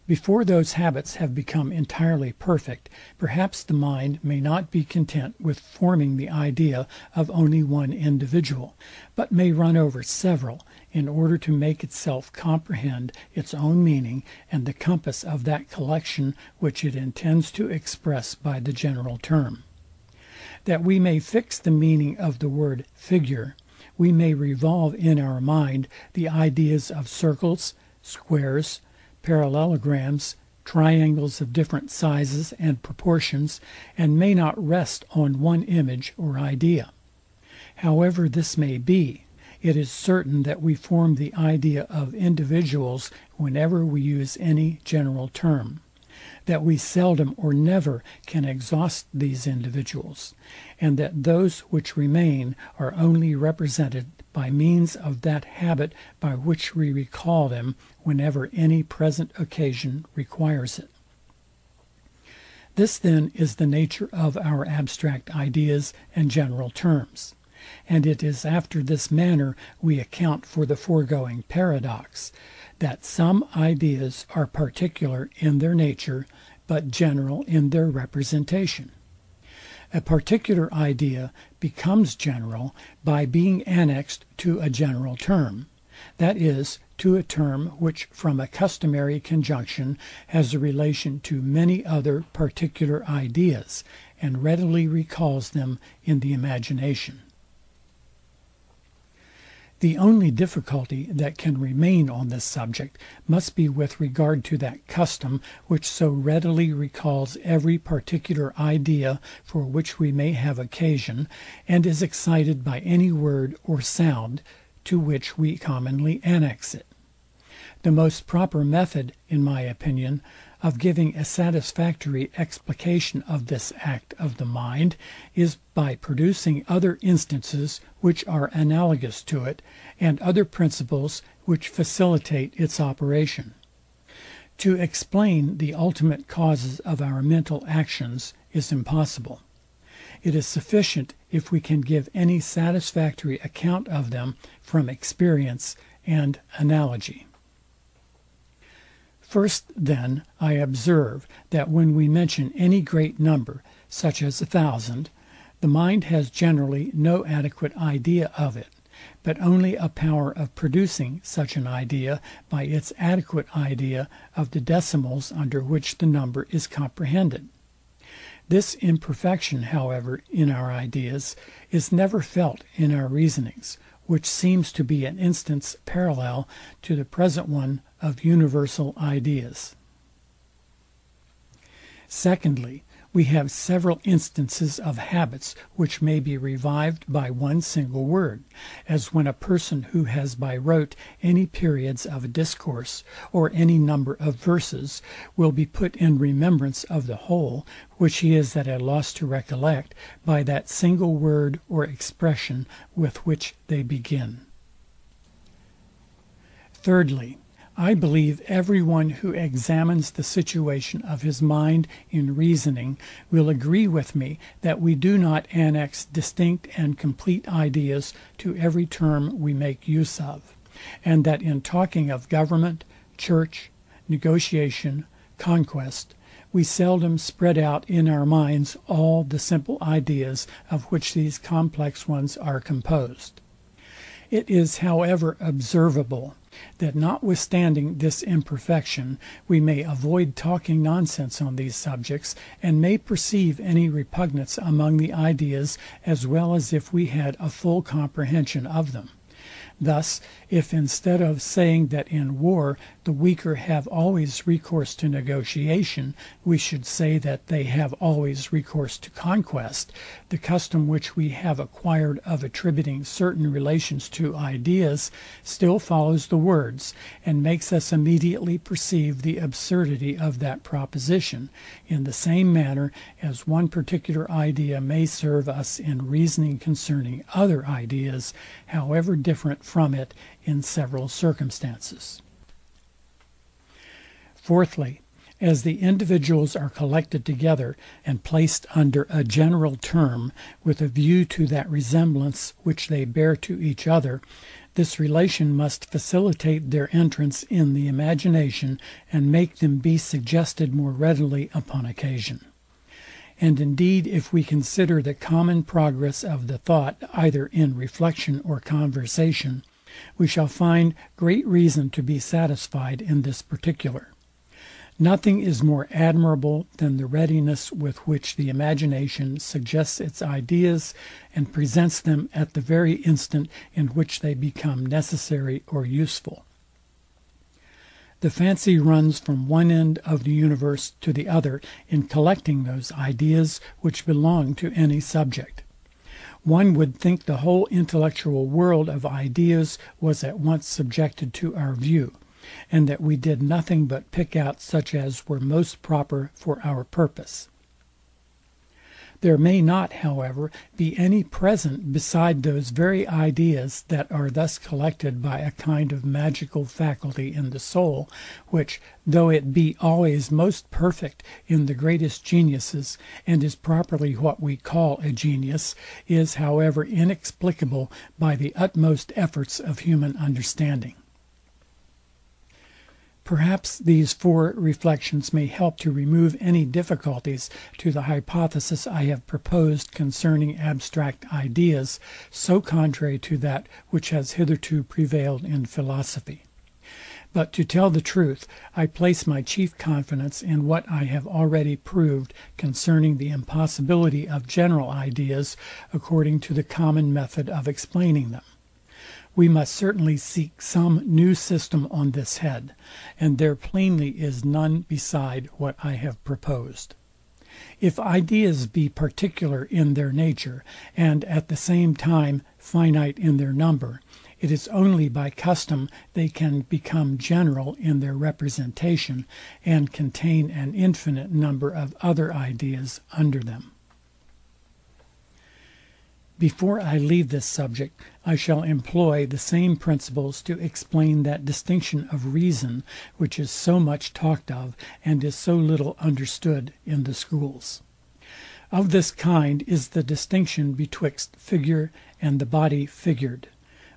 Before those habits have become entirely perfect, perhaps the mind may not be content with forming the idea of only one individual, but may run over several, in order to make itself comprehend its own meaning and the compass of that collection which it intends to express by the general term. That we may fix the meaning of the word figure, we may revolve in our mind the ideas of circles, squares, parallelograms, triangles of different sizes and proportions, and may not rest on one image or idea. However this may be, it is certain that we form the idea of individuals whenever we use any general term, that we seldom or never can exhaust these individuals, and that those which remain are only represented by means of that habit by which we recall them whenever any present occasion requires it. This then is the nature of our abstract ideas and general terms, and it is after this manner we account for the foregoing paradox, that some ideas are particular in their nature, but general in their representation. A particular idea becomes general by being annexed to a general term, that is, to a term which from a customary conjunction has a relation to many other particular ideas, and readily recalls them in the imagination. The only difficulty that can remain on this subject must be with regard to that custom, which so readily recalls every particular idea for which we may have occasion, and is excited by any word or sound, to which we commonly annex it. The most proper method, in my opinion, of giving a satisfactory explication of this act of the mind, is by producing other instances which are analogous to it, and other principles which facilitate its operation. To explain the ultimate causes of our mental actions is impossible. It is sufficient if we can give any satisfactory account of them from experience and analogy. First, then, I observe, that when we mention any great number, such as 1,000, the mind has generally no adequate idea of it, but only a power of producing such an idea by its adequate idea of the decimals under which the number is comprehended. This imperfection, however, in our ideas, is never felt in our reasonings, which seems to be an instance parallel to the present one of universal ideas. Secondly, we have several instances of habits which may be revived by one single word, as when a person who has by rote any periods of a discourse, or any number of verses, will be put in remembrance of the whole, which he is at a loss to recollect, by that single word or expression with which they begin. Thirdly, I believe every one who examines the situation of his mind in reasoning will agree with me that we do not annex distinct and complete ideas to every term we make use of, and that in talking of government, church, negotiation, conquest, we seldom spread out in our minds all the simple ideas of which these complex ones are composed. It is, however, observable that notwithstanding this imperfection, we may avoid talking nonsense on these subjects, and may perceive any repugnance among the ideas as well as if we had a full comprehension of them. Thus, if instead of saying that in war the weaker have always recourse to negotiation, we should say that they have always recourse to conquest, the custom which we have acquired of attributing certain relations to ideas still follows the words, and makes us immediately perceive the absurdity of that proposition, in the same manner as one particular idea may serve us in reasoning concerning other ideas, however different from it in several circumstances. Fourthly, As the individuals are collected together and placed under a general term with a view to that resemblance which they bear to each other, this relation must facilitate their entrance in the imagination and make them be suggested more readily upon occasion. And indeed, if we consider the common progress of the thought either in reflection or conversation, we shall find great reason to be satisfied in this particular. Nothing is more admirable than the readiness with which the imagination suggests its ideas and presents them at the very instant in which they become necessary or useful. The fancy runs from one end of the universe to the other in collecting those ideas which belong to any subject. One would think the whole intellectual world of ideas was at once subjected to our view, and that we did nothing but pick out such as were most proper for our purpose. There may not, however, be any present beside those very ideas that are thus collected by a kind of magical faculty in the soul, which, though it be always most perfect in the greatest geniuses, and is properly what we call a genius, is however inexplicable by the utmost efforts of human understanding. Perhaps these 4 reflections may help to remove any difficulties to the hypothesis I have proposed concerning abstract ideas, so contrary to that which has hitherto prevailed in philosophy. But to tell the truth, I place my chief confidence in what I have already proved concerning the impossibility of general ideas according to the common method of explaining them. We must certainly seek some new system on this head, and there plainly is none beside what I have proposed. If ideas be particular in their nature, and at the same time finite in their number, it is only by custom they can become general in their representation, and contain an infinite number of other ideas under them. Before I leave this subject, I shall employ the same principles to explain that distinction of reason, which is so much talked of, and is so little understood in the schools. Of this kind is the distinction betwixt figure and the body figured,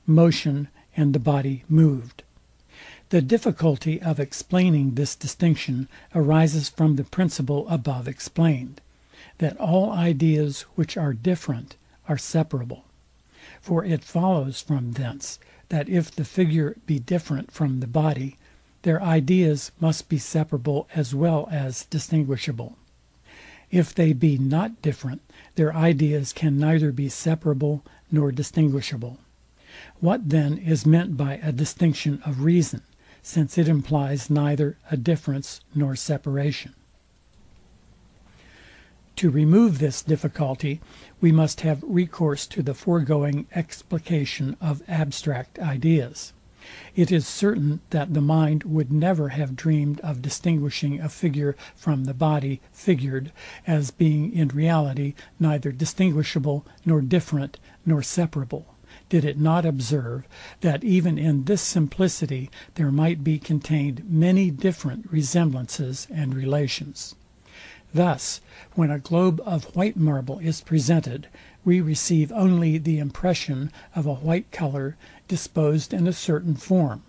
motion and the body moved. The difficulty of explaining this distinction arises from the principle above explained, that all ideas which are different are separable. For it follows from thence, that if the figure be different from the body, their ideas must be separable as well as distinguishable. If they be not different, their ideas can neither be separable nor distinguishable. What then is meant by a distinction of reason, since it implies neither a difference nor separation? To remove this difficulty, we must have recourse to the foregoing explication of abstract ideas. It is certain that the mind would never have dreamed of distinguishing a figure from the body figured, as being in reality neither distinguishable, nor different, nor separable, did it not observe, that even in this simplicity there might be contained many different resemblances and relations. Thus, when a globe of white marble is presented, we receive only the impression of a white colour disposed in a certain form,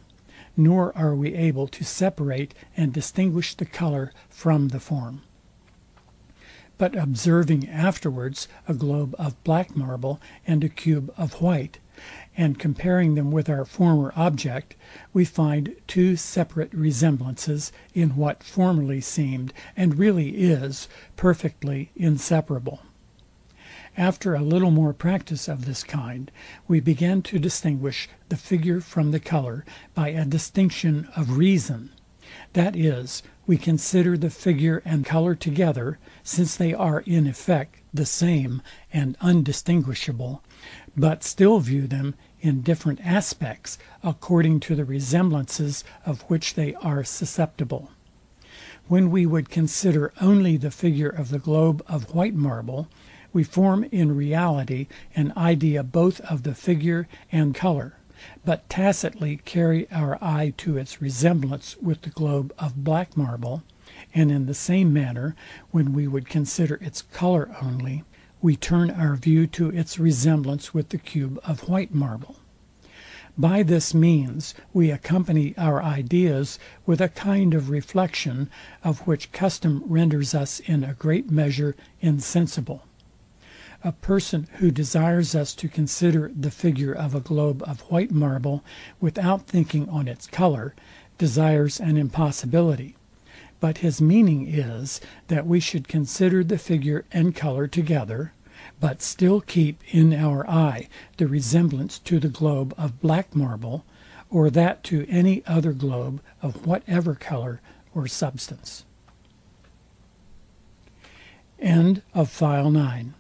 nor are we able to separate and distinguish the colour from the form. But observing afterwards a globe of black marble and a cube of white, and comparing them with our former object, we find 2 separate resemblances in what formerly seemed, and really is, perfectly inseparable. After a little more practice of this kind, we began to distinguish the figure from the colour by a distinction of reason. That is, we consider the figure and colour together, since they are in effect the same and undistinguishable, but still view them in different aspects according to the resemblances of which they are susceptible. When we would consider only the figure of the globe of white marble, we form in reality an idea both of the figure and colour, but tacitly carry our eye to its resemblance with the globe of black marble, and in the same manner, when we would consider its colour only, we turn our view to its resemblance with the cube of white marble. By this means we accompany our ideas with a kind of reflection, of which custom renders us in a great measure insensible. A person, who desires us to consider the figure of a globe of white marble without thinking on its colour, desires an impossibility; but his meaning is, that we should consider the figure and colour together, but still keep in our eye the resemblance to the globe of black marble, or that to any other globe of whatever colour or substance. End of File 9.